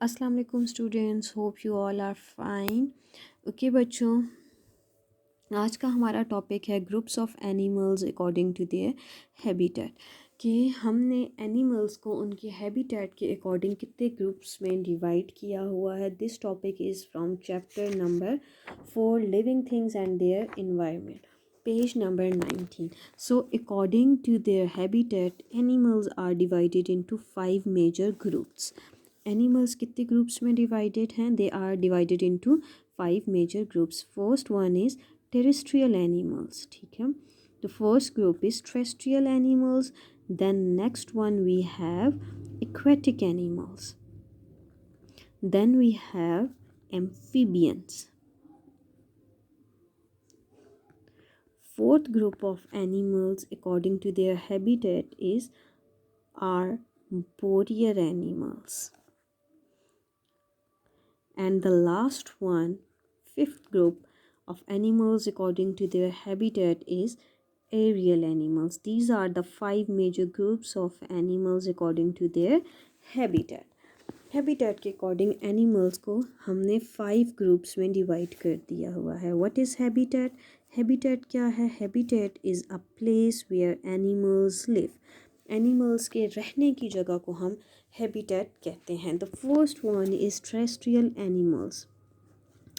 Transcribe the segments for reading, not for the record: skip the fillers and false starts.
अस्सलाम वालेकुम students, hope you all are fine. Okay बच्चों, आज का हमारा टॉपिक है groups of animals according to their habitat. कि हमने एनिमल्स को उनके हैबिटेट के अकॉर्डिंग कितने ग्रुप्स में डिवाइड किया हुआ है। This topic is from chapter number 4 living things and their environment, page number 19. So according to their habitat, animals are divided into 5 major groups. Animals कितने groups में divided हैं? They are divided into 5 major groups. First one is terrestrial animals. ठीक है, the first group is terrestrial animals. Then next one we have aquatic animals. Then we have amphibians. Fourth group of animals according to their habitat is arboreal animals. And the last one, fifth group of animals according to their habitat is aerial animals. These are the 5 major groups of animals according to their habitat. Habitat के according animals को हमने 5 groups में divide कर दिया हुआ है। What is habitat? Habitat क्या है? Habitat is a place where animals live. Animals के रहने की जगह को हम हैबिटेट कहते हैं। The first one is terrestrial animals.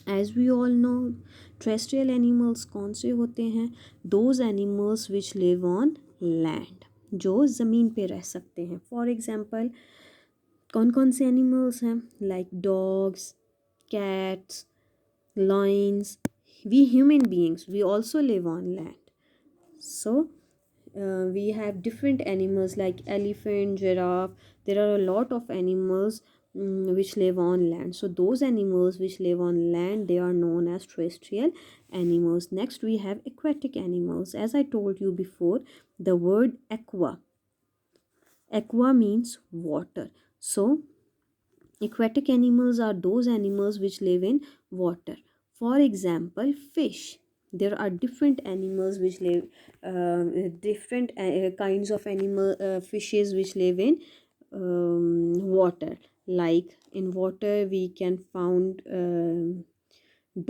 As we all know, terrestrial animals कौन से होते हैं? Those animals which live on land, जो ज़मीन पे रह सकते हैं। फॉर एग्जाम्पल, कौन कौन से एनिमल्स हैं? Like dogs, cats, lions. We human beings, we also live on land. So we have different animals like elephant, giraffe. There are a lot of animals which live on land. So those animals which live on land, they are known as terrestrial animals. Next we have aquatic animals. As I told you before, the word aqua means water. So aquatic animals are those animals which live in water. For example, fish. There are different animals which live, different kinds of animal fishes which live in water. Like in water we can found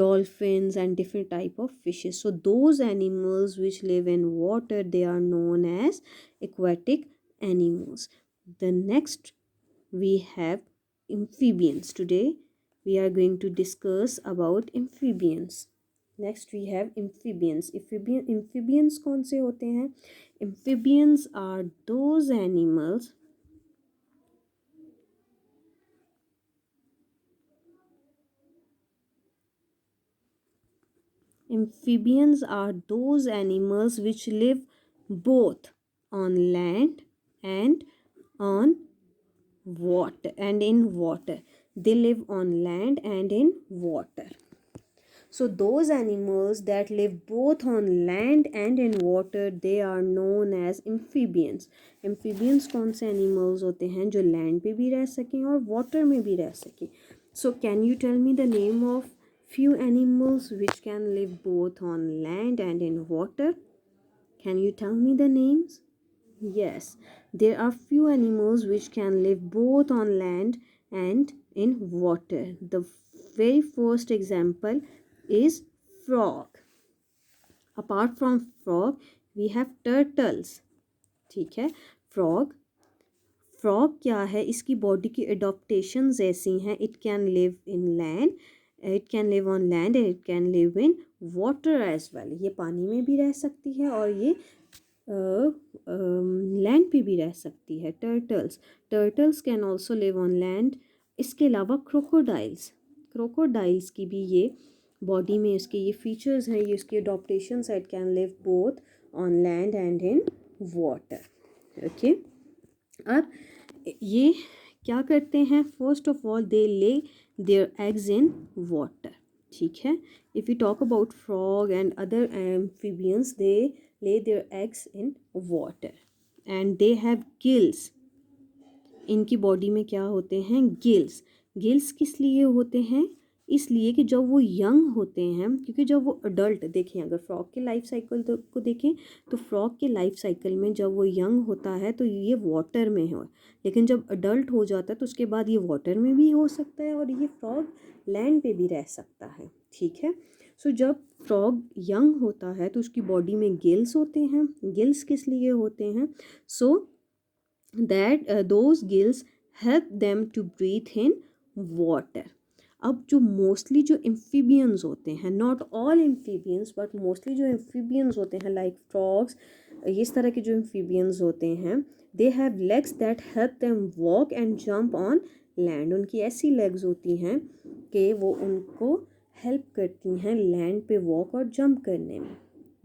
dolphins and different type of fishes. So those animals which live in water, they are known as aquatic animals. The next we have amphibians. Today we are going to discuss about amphibians. Next we have amphibians. Amphibians कौन से होते हैं? Amphibians are those animals which live both on land and on water and in water. They live on land and in water. So those animals that live both on land and in water, they are known as amphibians. Amphibians कौन से animals होते हैं जो land पे भी रह सकें और water में भी रह सकें? So can you tell me the name of few animals which can live both on land and in water? Can you tell me the names? Yes, there are few animals which can live both on land and in water. The very first example is frog. Apart from frog, we have turtles. ठीक है, frog क्या है? इसकी body की adaptations ऐसी हैं. It can live in land, it can live on land and it can live in water as well. ये पानी में भी रह सकती है और ये लैंड पे भी रह सकती है. Turtles can also live on land. इसके अलावा क्रोकोडाइल्स की भी ये बॉडी में इसके ये फीचर्स हैं, ये इसकी adaptation it can live both on land and in water. Okay, अब ये क्या करते हैं? First of all they lay their eggs in water. ठीक है, if you talk about frog and other amphibians, they lay their eggs in water and they have gills. इनकी body में क्या होते हैं? गिल्स. गिल्स किस लिए होते हैं? इसलिए कि जब वो यंग होते हैं, क्योंकि जब वो अडल्ट, देखें अगर फ्रॉग के लाइफ साइकिल को देखें तो फ्रॉग के लाइफ साइकिल में जब वो यंग होता है तो ये वाटर में हो, लेकिन जब अडल्ट हो जाता है तो उसके बाद ये वाटर में भी हो सकता है और ये फ्रॉग लैंड पे भी रह सकता है। ठीक है। सो जब फ्रॉग यंग होता है तो उसकी बॉडी में गिल्स होते हैं। गिल्स किस लिए होते हैं? So that those gills help them to breathe in water. अब जो मोस्टली जो एम्फीबियंस होते हैं, not all amphibians but mostly जो एम्फीबियंस होते हैं लाइक फ्रॉग्स, इस तरह के जो एम्फीबियंस होते हैं, they have legs that help them walk and jump on land. उनकी ऐसी लेग्स होती हैं कि वो उनको हेल्प करती हैं लैंड पे वॉक और जंप करने में।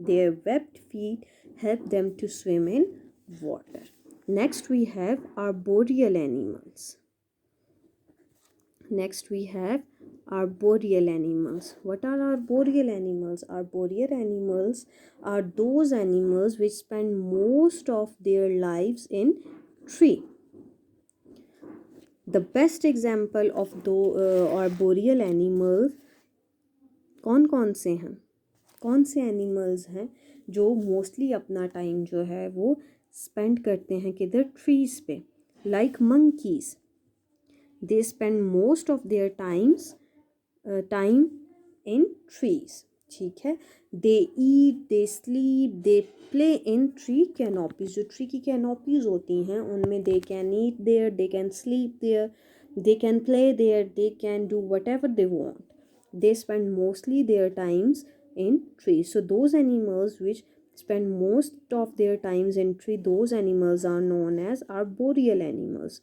Their webbed feet help them to swim in water. Next we have arboreal animals. Next we have arboreal animals. What are arboreal animals? Arboreal animals are those animals which spend most of their lives in tree. The best example of the arboreal animals कौन से हैं? कौन से animals हैं जो mostly अपना time जो है वो स्पेंड करते हैं किधर? ट्रीज पे। Like monkeys, they spend most of their time in trees. ठीक है। They eat, they sleep, they play in tree canopies. जो ट्री की कैनोपीज होती हैं उनमें they can eat there, they can sleep there, they can play there, they can do whatever they want. They spend mostly their times in trees. So those animals which spend most of their times in tree, those animals are known as arboreal animals.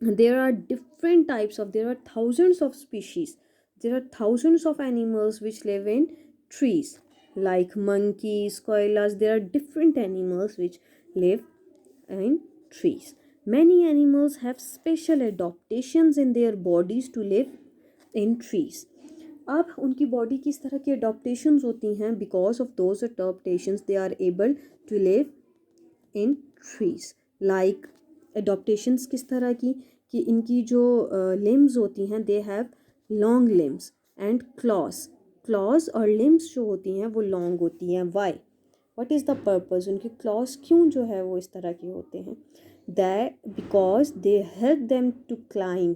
There are different types of, there are thousands of species, there are thousands of animals which live in trees like monkeys, koalas. There are different animals which live in trees. Many animals have special adaptations in their bodies to live in trees. अब उनकी body की इस तरह की adaptations होती हैं, because of those adaptations they are able to live in trees. Like adaptations किस तरह की, कि इनकी जो लिम्स होती हैं, they have long limbs and claws. Claws और लिम्स जो होती हैं वो लॉन्ग होती हैं। Why? What is the purpose? उनके क्लॉज क्यों जो है वो इस तरह के होते हैं? That because they help them to climb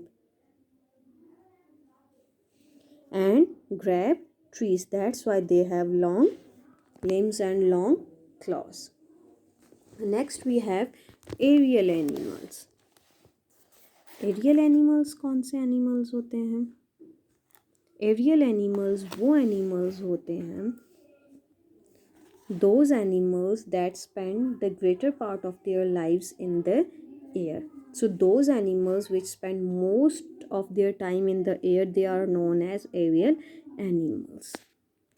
and grab trees. That's why they have long limbs and long claws. Next we have aerial animals. Aerial animals कौन से animals होते हैं? Aerial animals वो animals होते हैं, those animals that spend the greater part of their lives in the air. So those animals which spend most of their time in the air, they are known as aerial animals.